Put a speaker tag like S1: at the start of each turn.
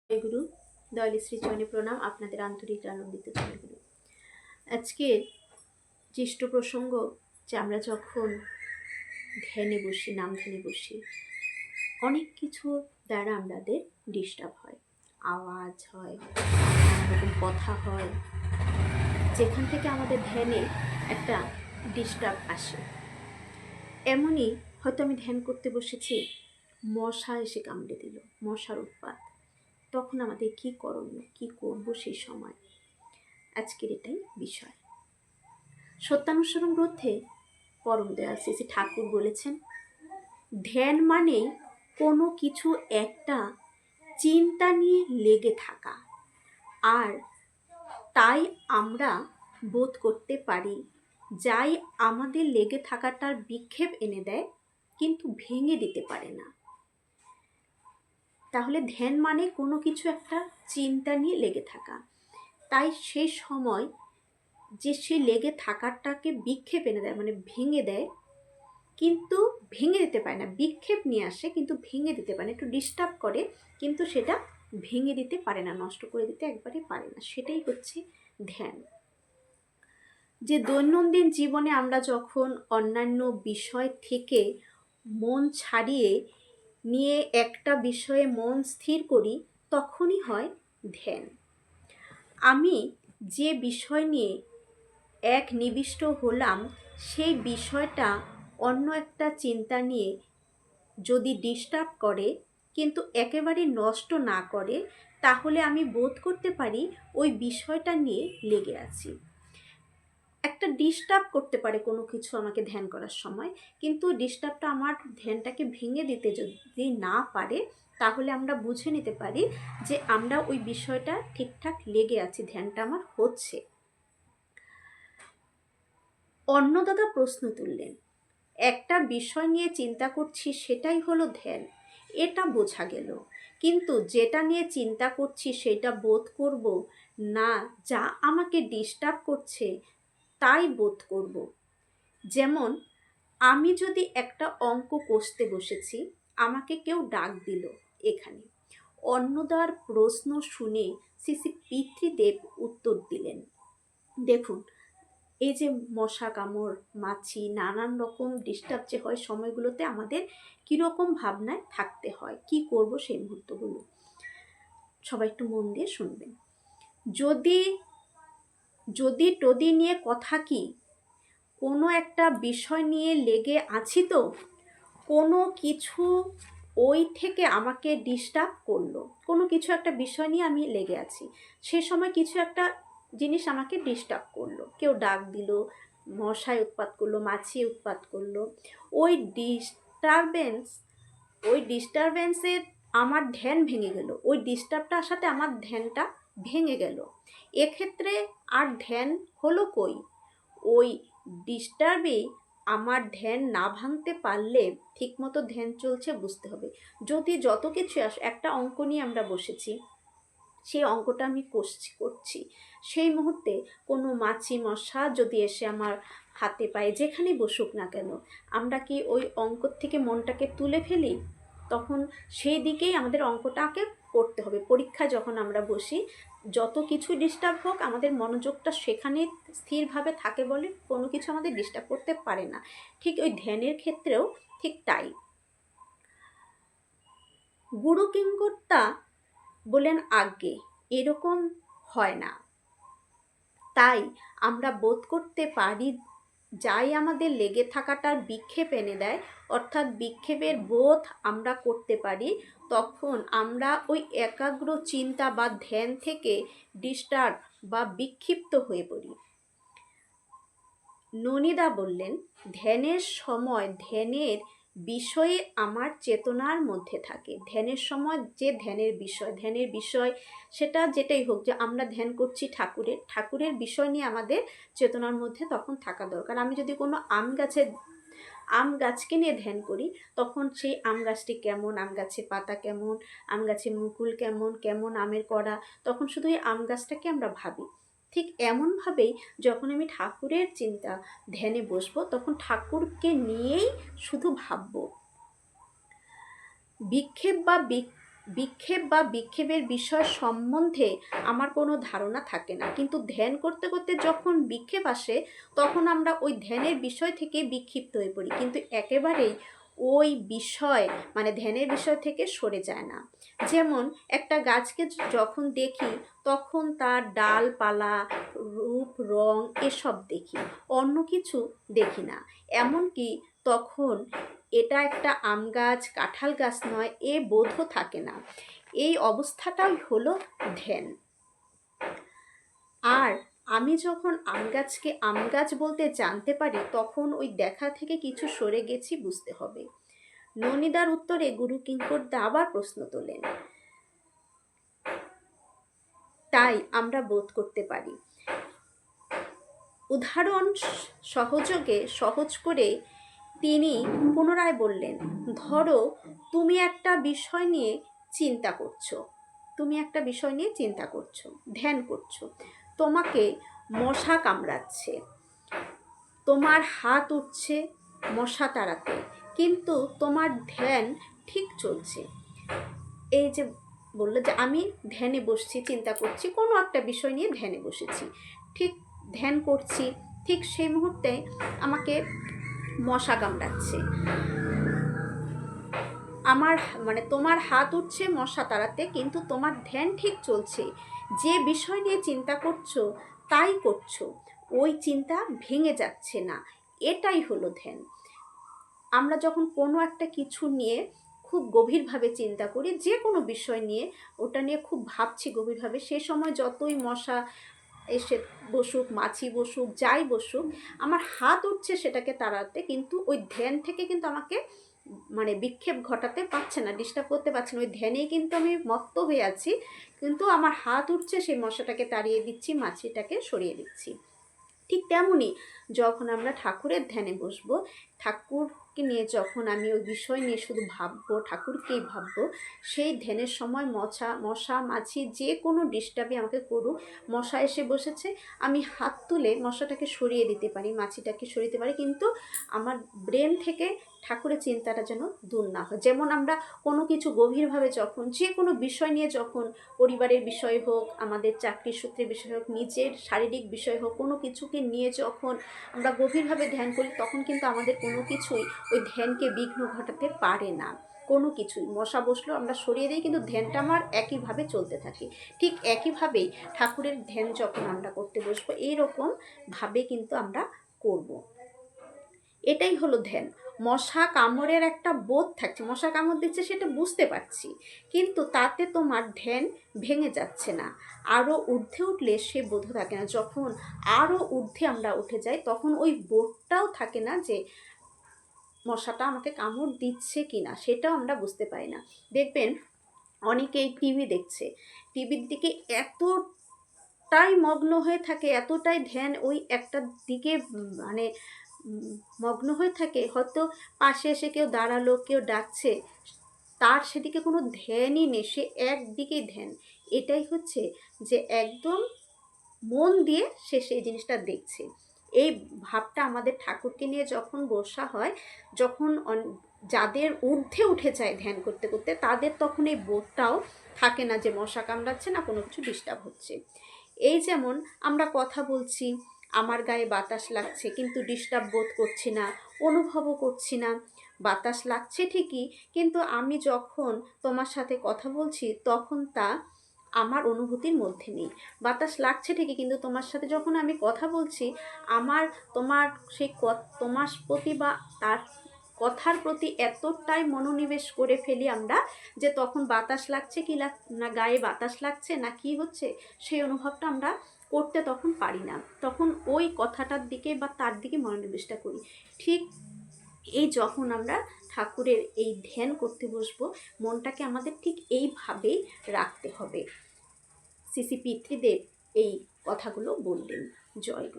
S1: জয়গুরু, দয়াল শ্রীচরণে প্রণাম। আপনাদের আন্তরিক আনন্দিত জয়গুরু। আজকের জ্যেষ্ঠ প্রসঙ্গ যে আমরা যখন ধ্যানে বসি, নাম ধ্যানে বসি, অনেক কিছু দ্বারা আমাদের ডিস্টার্ব হয়, আওয়াজ হয়, নানা রকম কথা হয়, যেখান থেকে আমাদের ধ্যানে একটা ডিস্টার্ব আসে। এমনই হয়তো আমি ধ্যান করতে বসেছি, মশা এসে কামড়ে দিল, মশার উৎপাত। তখন আমাদের কি করণীয়, কি করব সেই সময়, আজকের এটাই বিষয়। সত্যানুসরণ গ্রন্থে পরম দয়াল শ্রী ঠাকুর বলেছেন, ধ্যান মানে কোনো কিছু একটা চিন্তা নিয়ে লেগে থাকা। আর তাই আমরা বোধ করতে পারি, যাই আমাদের লেগে থাকাটার বিক্ষেপ এনে দেয়, কিন্তু ভেঙে দিতে পারে না। তাহলে ধ্যান মানে কোনো কিছু একটা চিন্তা নিয়ে লেগে থাকা। তাই সেই সময় যে সে লেগে থাকাটাকে বিক্ষেপ এনে দেয়, মানে ভেঙে দেয়, কিন্তু ভেঙে দিতে পারে না। বিক্ষেপ নিয়ে আসে কিন্তু ভেঙে দিতে পারে না, একটু ডিস্টার্ব করে, কিন্তু সেটা ভেঙে দিতে পারে না, নষ্ট করে দিতে একবারে পারে না। সেটাই হচ্ছে ধ্যান। যে দৈনন্দিন জীবনে আমরা যখন অন্যান্য বিষয় থেকে মন ছাড়িয়ে নিয়ে একটা বিষয়ে মন স্থির করি, তখনই হয় ধ্যান। আমি যে বিষয় নিয়ে এক নিবিষ্ট হলাম, সেই বিষয়টা অন্য একটা চিন্তা নিয়ে যদি ডিস্টার্ব করে, কিন্তু একেবারে নষ্ট না করে, তাহলে আমি বোধ করতে পারি ওই বিষয়টা নিয়ে লেগে আছি। একটা ডিস্টার্ব করতে পারে কোনো কিছু আমাকে ধ্যান করার সময়, কিন্তু ডিস্টার্বটা আমার ধ্যানটাকে ভেঙে দিতে যদি না পারে, তাহলে আমরা বুঝে নিতে পারি যে আমরা ওই বিষয়টা ঠিকঠাক লেগে আছি, ধ্যানটা আমার হচ্ছে। অন্নদাতা প্রশ্ন তুললেন, একটা বিষয় নিয়ে চিন্তা করছি সেটাই হলো ধ্যান, এটা বোঝা গেল, কিন্তু যেটা নিয়ে চিন্তা করছি সেটা বোধ করব না, যা আমাকে ডিস্টার্ব করছে তাই বোধ করব। যেমন আমি যদি একটা অঙ্ক কষতে বসেছি, আমাকে কেউ ডাক দিল এখানে। অন্নদার প্রশ্ন শুনে শ্রী শ্রী পিতৃদেব উত্তর দিলেন, দেখুন এই যে মশা কামড়, মাছি, নানান রকম ডিস্টার্ব যে হয় সময়গুলোতে আমাদের কীরকম ভাবনায় থাকতে হয়, কি করব সেই মুহূর্তগুলো। সবাই একটু মন দিয়ে শুনবেন। যদি টদি নিয়ে কথা কি, কোনো একটা বিষয় নিয়ে লেগে আছি, তো কোনো কিছু ওই থেকে আমাকে ডিস্টার্ব করলো, কোনো কিছু একটা বিষয় নিয়ে আমি লেগে আছি, সে সময় কিছু একটা জিনিস আমাকে ডিস্টার্ব করলো, কেউ ডাক দিল, মশায় উৎপাত করলো, মাছি উৎপাত করলো, ওই ডিস্টারবেন্সে আমার ধ্যান ভেঙে গেল, ওই ডিস্টার্বটার সাথে আমার ধ্যানটা ভেঙে গেল। এক্ষেত্রে আর ধ্যান হলো কই? ওই ডিস্টার্বেই আমার ধ্যান না ভাঙতে পারলে ঠিকমতো ধ্যান চলছে বুঝতে হবে। যদি যত কিছু একটা অঙ্ক নিয়ে আমরা বসেছি, সেই অঙ্কটা আমি করছি, সেই মুহূর্তে কোনো মাছি মশা যদি এসে আমার হাতে পায়ে যেখানেই বসুক না কেন, আমরা কি ওই অঙ্ক থেকে মনটাকে তুলে ফেলি? তখন সেই দিকেই আমাদের অঙ্কটাকে করতে হবে। পরীক্ষায় যখন আমরা বসি, যত কিছু ডিস্টার্ব হোক, আমাদের মনোযোগটা সেখানে স্থিরভাবে থাকে বলে কোনো কিছু আমাদের ডিস্টার্ব করতে পারে না। ঠিক ওই ধ্যানের ক্ষেত্রেও ঠিক তাই। গুরু কিংকর্তা বলেন আজ্ঞে, এরকম হয় না। তাই আমরা বোধ করতে পারি, যাই আমাদের লেগে থাকাটার বিক্ষেপ এনে দেয়, অর্থাৎ বিক্ষেপের বোধ আমরা করতে পারি, তখন আমরা ওই একাগ্র চিন্তা বা ধ্যান থেকে ডিস্টার্ব বা বিক্ষিপ্ত হয়ে পড়ি। ননীদা বললেন, ধ্যানের সময় ধ্যানের বিষয়ে আমার চেতনার মধ্যে থাকে। ধ্যানের সময় যে ধ্যানের বিষয় সেটা যেটাই হোক, যে আমরা ধ্যান করছি ঠাকুরের বিষয় নিয়ে আমাদের চেতনার মধ্যে তখন থাকা দরকার। আমি যদি কোনো আম গাছকে নিয়ে ধ্যান করি, তখন সেই আম গাছটি কেমন, আম গাছের পাতা কেমন, আম গাছের মুকুল কেমন, কেমন আমের কড়া, তখন শুধু এই আম গাছটাকে আমরা ভাবি। ঠিক এমনভাবেই যখন আমি ঠাকুরের চিন্তা ধ্যানে বসবো, তখন ঠাকুরকে নিয়েই শুধু ভাববো। বিক্ষেপ বা বিক্ষেপ বা বিক্ষেপের বিষয় সম্বন্ধে আমার কোনো ধারণা থাকে না, কিন্তু ধ্যান করতে করতে যখন বিক্ষেপ আসে তখন আমরা ওই ধ্যানের বিষয় থেকে বিক্ষিপ্ত হয়ে পড়ি, কিন্তু একেবারেই ওই বিষয় মানে ধ্যানের বিষয় থেকে সরে যায় না। যেমন একটা গাছকে যখন দেখি তখন তার ডালপালা, রূপ, রং এসব দেখি, অন্য কিছু দেখি না। এমনকি তখন এটা একটা আম গাছ, কাঁঠাল গাছ নয়, এ বোধও থাকে না। এই অবস্থাটাই হলো ধ্যান। আর আমি যখন আম গাছকে আম গাছ বলতে জানতে পারি তখন ওই দেখা থেকে কিছু সরে গেছি বুঝতে হবে। ননিদার উত্তরে গুরু কিঙ্করদা আবার প্রশ্ন তোলেন, তাই আমরা বোধ করতে পারি। উদাহরণ সহজ করে তিনি পুনরায় বললেন, ধরো তুমি একটা বিষয় নিয়ে চিন্তা করছো, ধ্যান করছো, তোমাকে মশা কামড়াচ্ছে, তোমার হাত উঠছে মশা তাড়াতে, কিন্তু তোমার ধ্যান ঠিক চলছে। এই যে বললো যে আমি ধ্যানে বসছি, চিন্তা করছি, কোনো একটা বিষয় নিয়ে ধ্যানে বসেছি, ঠিক ধ্যান করছি, ঠিক সেই মুহূর্তে আমাকে মশা কামড়াচ্ছে, আমার মানে তোমার হাত উঠছে মশা তাড়াতে, কিন্তু তোমার ধ্যান ঠিক চলছে, যে বিষয় নিয়ে চিন্তা করছো তাই করছো, ওই চিন্তা ভেঙে যাচ্ছে না, এটাই হলো ধ্যান। আমরা যখন কোনো একটা কিছু নিয়ে খুব গভীরভাবে চিন্তা করি, যে কোনো বিষয় নিয়ে ওটা নিয়ে খুব ভাবছি গভীরভাবে, সে সময় যতই মশা এসে বসুক, মাছি বসুক, যাই বসুক, আমার হাত উঠছে সেটাকে তাড়াতে, কিন্তু ওই ধ্যান থেকে কিন্তু আমাকে মানে বিক্ষেপ ঘটাতে পারছে না, ডিস্টার্ব করতে পারছে না, ওই ধ্যানেই কিন্তু আমি মত্ত হয়ে আছি, কিন্তু আমার হাত উঠছে সেই মশাটাকে তাড়িয়ে দিচ্ছি, মাছিটাকে সরিয়ে দিচ্ছি। ঠিক তেমনই যখন আমরা ঠাকুরের ধ্যানে বসবো, ঠাকুরকে নিয়ে যখন আমি ওই বিষয় নিয়ে শুধু ভাববো, ঠাকুরকেই ভাববো, সেই ধ্যানের সময় মশা মাছি যে কোনো ডিস্টার্বই আমাকে করুক, মশা এসে বসেছে, আমি হাত তুলে মশাটাকে সরিয়ে দিতে পারি, মাছিটাকে সরিয়ে দিতে পারি, কিন্তু আমার ব্রেন থেকে ঠাকুরের চিন্তাটা যেন দূর না হয়। যেমন আমরা কোনো কিছু গভীরভাবে যখন যে কোনো বিষয় নিয়ে, যখন পরিবারের বিষয় হোক, আমাদের চাকরির সূত্রের বিষয় হোক, নিজের শারীরিক বিষয় হোক, কোনো কিছুকে নিয়ে যখন আমরা গভীরভাবে ধ্যান করি তখন কিন্তু আমাদের কোনো কিছুই ওই ধ্যানকে বিঘ্ন ঘটাতে পারে না, কোনো কিছুই। মশা বসলেও আমরা সরিয়ে দিই, কিন্তু ধ্যানটা আমার একইভাবে চলতে থাকে। ঠিক একইভাবেই ঠাকুরের ধ্যান যখন আমরা করতে বসবো এইরকমভাবে কিন্তু আমরা করব। এটাই হলো ধ্যান। মশা কামড়ের একটা বোধ থাকছে, মশা কামড় দিচ্ছে সেটা বুঝতে পারছি, কিন্তু তাতে তোমার ধ্যান ভেঙে যাচ্ছে না। আরও ঊর্ধ্বে উঠলে সে বোধ থাকে না, যখন আরও ঊর্ধ্বে আমরা উঠে যাই তখন ওই বোধটাও থাকে না যে মশাটা আমাকে কামড় দিচ্ছে কি না, সেটাও আমরা বুঝতে পারি না। দেখবেন অনেকেই টিভি দেখছে, টিভির দিকে এতটাই মগ্ন হয়ে থাকে, এতটাই ধ্যান ওই একটা দিকে মানে মগ্ন হয়ে থাকে, হয়তো পাশে এসে কেউ দাঁড়ালো, কেউ ডাকছে, তার সেদিকে কোনো ধ্যানই নেই, সে একদিকেই ধ্যান। এটাই হচ্ছে যে একদম মন দিয়ে সে সেই জিনিসটা দেখছে। এই ভাবটা আমাদের ঠাকুরকে নিয়ে যখন বসা হয়, যখন যাদের ঊর্ধ্বে উঠে যায় ধ্যান করতে করতে, তাদের তখন এই বোধটাও থাকে না যে মশা কামড়াচ্ছে না, কোনো কিছু ডিস্টার্ব হচ্ছে। এই যেমন আমরা কথা বলছি, আমার গায়ে বাতাস লাগছে, কিন্তু ডিস্টার্ব বোধ করছি না, অনুভবও করছি না। বাতাস লাগছে ঠিকই, কিন্তু আমি যখন তোমার সাথে কথা বলছি তখন তা আমার অনুভূতির মধ্যে নেই। বাতাস লাগছে ঠিকই, কিন্তু তোমার সাথে যখন আমি কথা বলছি, আমার তোমার সেই তোমার প্রতি বা তার কথার প্রতি এতটাই মনোনিবেশ করে ফেলি আমরা, যে তখন বাতাস লাগছে কি না গায়ে বাতাস লাগছে না কি হচ্ছে সেই অনুভবটা আমরা করতে তখন পারি না, তখন ওই কথাটার দিকে বা তার দিকে মনোনিবেশটা করি। ঠিক এই যখন আমরা ঠাকুরের এই ধ্যান করতে বসবো, মনটাকে আমাদের ঠিক এইভাবেই রাখতে হবে। শ্রী শ্রী পিতৃদেব এই কথাগুলো বললেন। জয় গুরু।